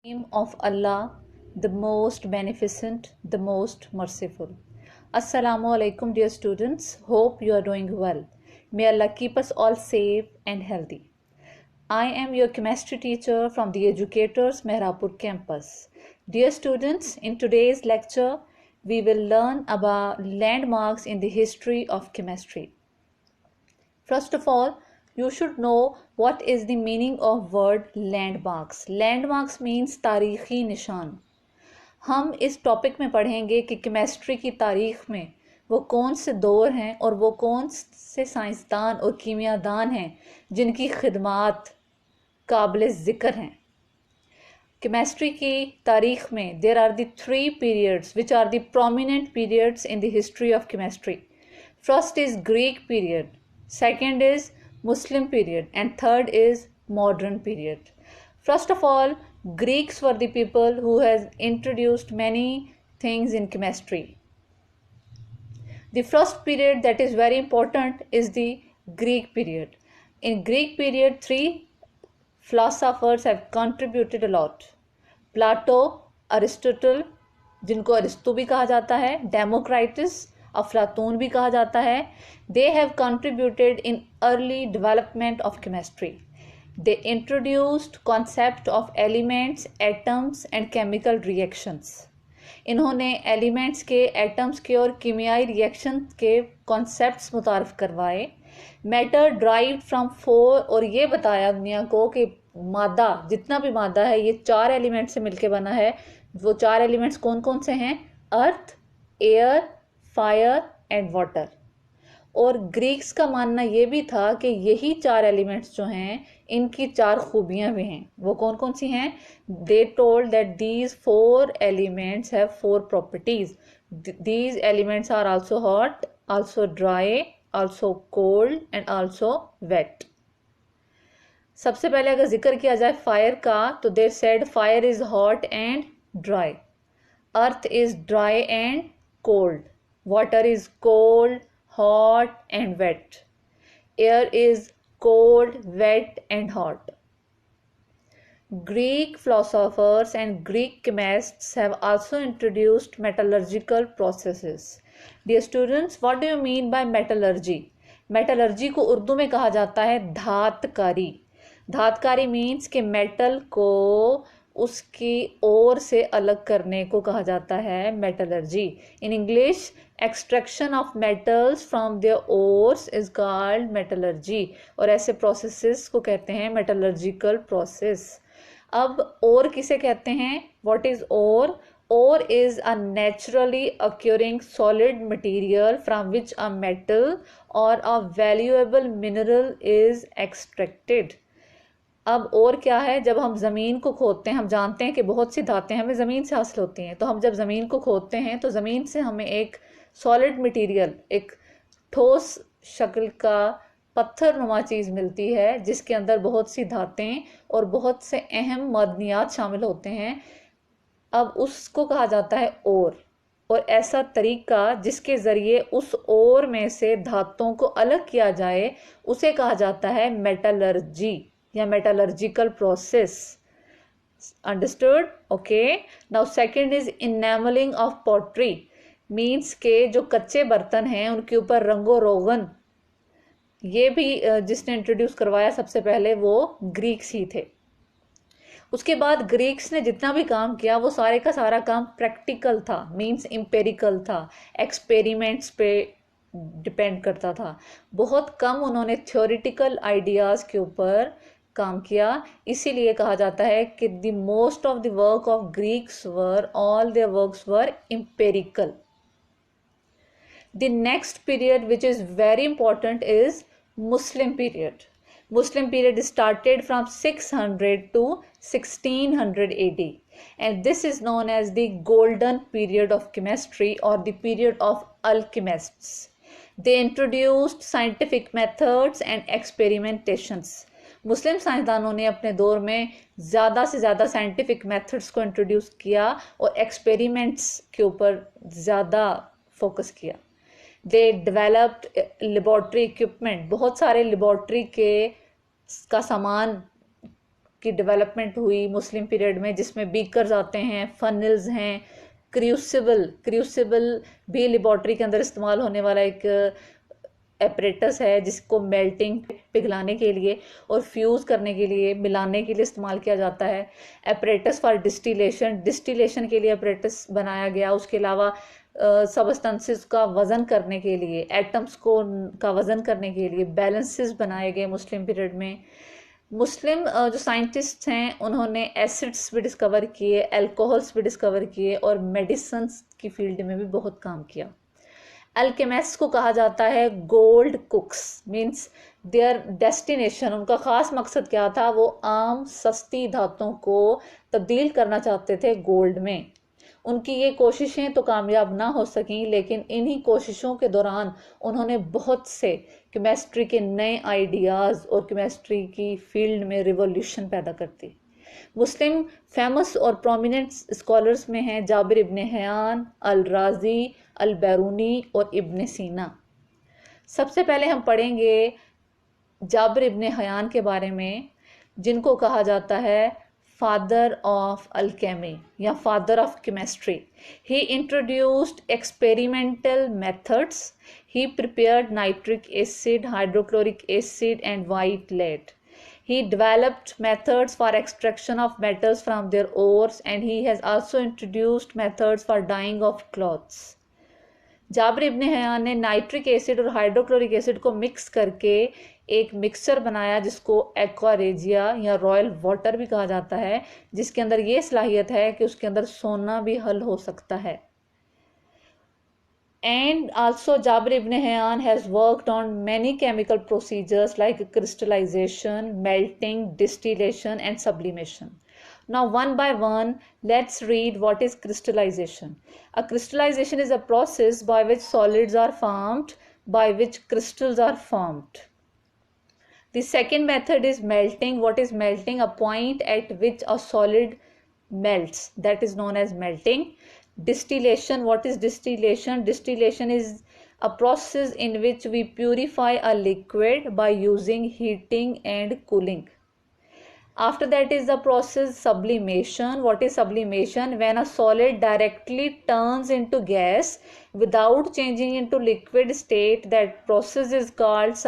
Name of Allah, the most beneficent, the most merciful. Assalamu alaikum, dear students. Hope you are doing well. May Allah keep us all safe and healthy. I am your chemistry teacher from the Educators Mehrapur campus. Dear students, in today's lecture, we will learn about landmarks in the history of chemistry. First of all, you should know what is the meaning of word landmarks. Landmarks means तारीखी निशान. हम इस topic में पढ़ेंगे कि chemistry की तारीख में वो कौन से दौर हैं और वो कौन से साइंसदान और कीमियादान हैं जिनकी खिदमात काबिल ज़िक्र हैं. केमिस्ट्री की तारीख में there are the three periods which are the prominent periods in the history of chemistry. First is Greek period, second is Muslim period, and third is modern period. First of all, Greeks were the people who has introduced many things in chemistry. The first period that is very important is the Greek period. In Greek period, three philosophers have contributed a lot. Plato, Aristotle, जिनको Aristo भी कहा जाता है, डेमोक्राइटस, अफलातून भी कहा जाता है. They have contributed in early development of chemistry. They introduced concept of elements, atoms and chemical reactions. इन्होंने एलिमेंट्स के, एटम्स के और कीमियाई रिएक्शन के कॉन्सेप्ट्स मुतारफ़ करवाए. मैटर ड्राइव्ड फ्रॉम फोर, और ये बताया दुनिया को कि मादा, जितना भी मादा है, ये चार एलिमेंट से मिलके बना है. वो चार एलिमेंट्स कौन कौन से हैं? अर्थ, एयर, फायर एंड वाटर. और ग्रीक्स का मानना ये भी था कि यही चार एलिमेंट्स जो हैं इनकी चार खूबियां भी हैं. वो कौन कौन सी हैं? They told that these four elements have four properties. These elements are also hot, also dry, also cold and also wet. सबसे पहले अगर जिक्र किया जाए फायर का, तो they said fire is hot and dry, earth is dry and cold, water is cold, hot and wet, air is cold, wet and hot. Greek philosophers and Greek chemists have also introduced metallurgical processes. Dear students, what do you mean by metallurgy? Metallurgy को उर्दू में कहा जाता है धातकारी. धातकारी means कि metal को उसकी ओर से अलग करने को कहा जाता है metallurgy. In English, extraction of metals from their ores is called metallurgy, और ऐसे प्रोसेसेस को कहते हैं मेटलर्जिकल प्रोसेस. अब ओर किसे कहते हैं? What is ore? Ore is a naturally occurring solid material from which a metal or a valuable mineral is extracted. अब और क्या है? जब हम ज़मीन को खोदते हैं, हम जानते हैं कि बहुत सी धातें हमें ज़मीन से हासिल होती हैं. तो हम जब ज़मीन को खोदते हैं तो ज़मीन से हमें एक सॉलिड मटेरियल, एक ठोस शक्ल का पत्थर नुमा चीज़ मिलती है जिसके अंदर बहुत सी धातें और बहुत से अहम मदनियात शामिल होते हैं. अब उसको कहा जाता है ओर. और ऐसा तरीका जिसके ज़रिए उस ओर में से धातों को अलग किया जाए उसे कहा जाता है मेटलर्जी या metallurgical process. Understood? Okay. Now second is enamelling of pottery. Means के जो कच्चे बर्तन हैं उनके ऊपर रंगो रोगन, ये भी जिसने इंट्रोड्यूस करवाया सबसे पहले वो ग्रीक्स ही थे. उसके बाद ग्रीक्स ने जितना भी काम किया वो सारे का सारा काम प्रैक्टिकल था, मीन्स एम्पेरिकल था, एक्सपेरिमेंट्स पे डिपेंड करता था. बहुत कम उन्होंने थ्योरेटिकल आइडियाज़ के ऊपर काम किया. इसीलिए कहा जाता है कि the most of the work of Greeks were, all there works were empirical. The next period which is very important is Muslim period. Muslim period started from 600 to 1600 AD, and this is known as the golden period of chemistry or the period of alchemists. They introduced scientific methods and experimentations. मुस्लिम साइंसदानों ने अपने दौर में ज़्यादा से ज़्यादा scientific methods को introduce किया और एक्सपेरिमेंट्स के ऊपर ज़्यादा फोकस किया. They developed laboratory equipment. बहुत सारे लेबॉर्ट्री का सामान की डेवलपमेंट हुई मुस्लिम पीरियड में, जिसमें बीकर्स आते हैं, फनल्स हैं, क्रूसिबल भी लेबॉर्ट्री के अंदर इस्तेमाल होने वाला एक एपरेटस है, जिसको मेल्टिंग पिघलाने के लिए और फ्यूज़ करने के लिए, मिलाने के लिए इस्तेमाल किया जाता है। एपरेटस फॉर डिस्टिलेशन के लिए एपरेटस बनाया गया। उसके अलावा सबस्टेंसेस का वज़न करने के लिए, एटम्स को का वज़न करने के लिए बैलेंसेस बनाए गए मुस्लिम पीरियड में। मुस्लिम जो साइंटिस्ट हैं उन्होंने एसिड्स भी डिस्कवर किए, अल्कोहल्स भी डिस्कवर किए और मेडिसिन की फील्ड में भी बहुत काम किया। अल्केमिस्ट को कहा जाता है गोल्ड कुक्स, मीन्स देयर डेस्टिनेशन, उनका ख़ास मकसद क्या था, वो आम सस्ती धातुओं को तब्दील करना चाहते थे गोल्ड में। उनकी ये कोशिशें तो कामयाब ना हो सकीं, लेकिन इन्हीं कोशिशों के दौरान उन्होंने बहुत से केमिस्ट्री के नए आइडियाज़ और केमिस्ट्री की फील्ड में रिवॉल्यूशन पैदा कर दी। मुस्लिम फेमस और प्रोमिनेंट स्कॉलर्स में हैं जाबिर इब्न हयान, अल राजी, अल बैरूनी और इब्न सीना। सबसे पहले हम पढ़ेंगे जाबिर इब्न हयान के बारे में, जिनको कहा जाता है फादर ऑफ अल्केमी या father of chemistry. He introduced experimental methods, he prepared nitric acid, hydrochloric acid and white lead. He developed methods for extraction of metals from their ores, and he has also introduced methods for dyeing of clothes. Jabir ibn Hayyan ने nitric acid और hydrochloric acid को mix करके एक mixture बनाया, जिसको aqua regia या royal water भी कहा जाता है, जिसके अंदर ये सलाहियत है कि उसके अंदर सोना भी हल हो सकता है। And also Jabir ibn Hayyan has worked on many chemical procedures like crystallization, melting, distillation and sublimation. Now one by one, let's read what is crystallization. A crystallization is a process by which solids are formed, by which crystals are formed. The second method is melting. What is melting? A point at which a solid melts, that is known as melting. Distillation. What is distillation? Distillation is a process in which we purify a liquid by using heating and cooling. After that is the process sublimation. What is sublimation? When a solid directly turns into gas without changing into liquid state, that process is called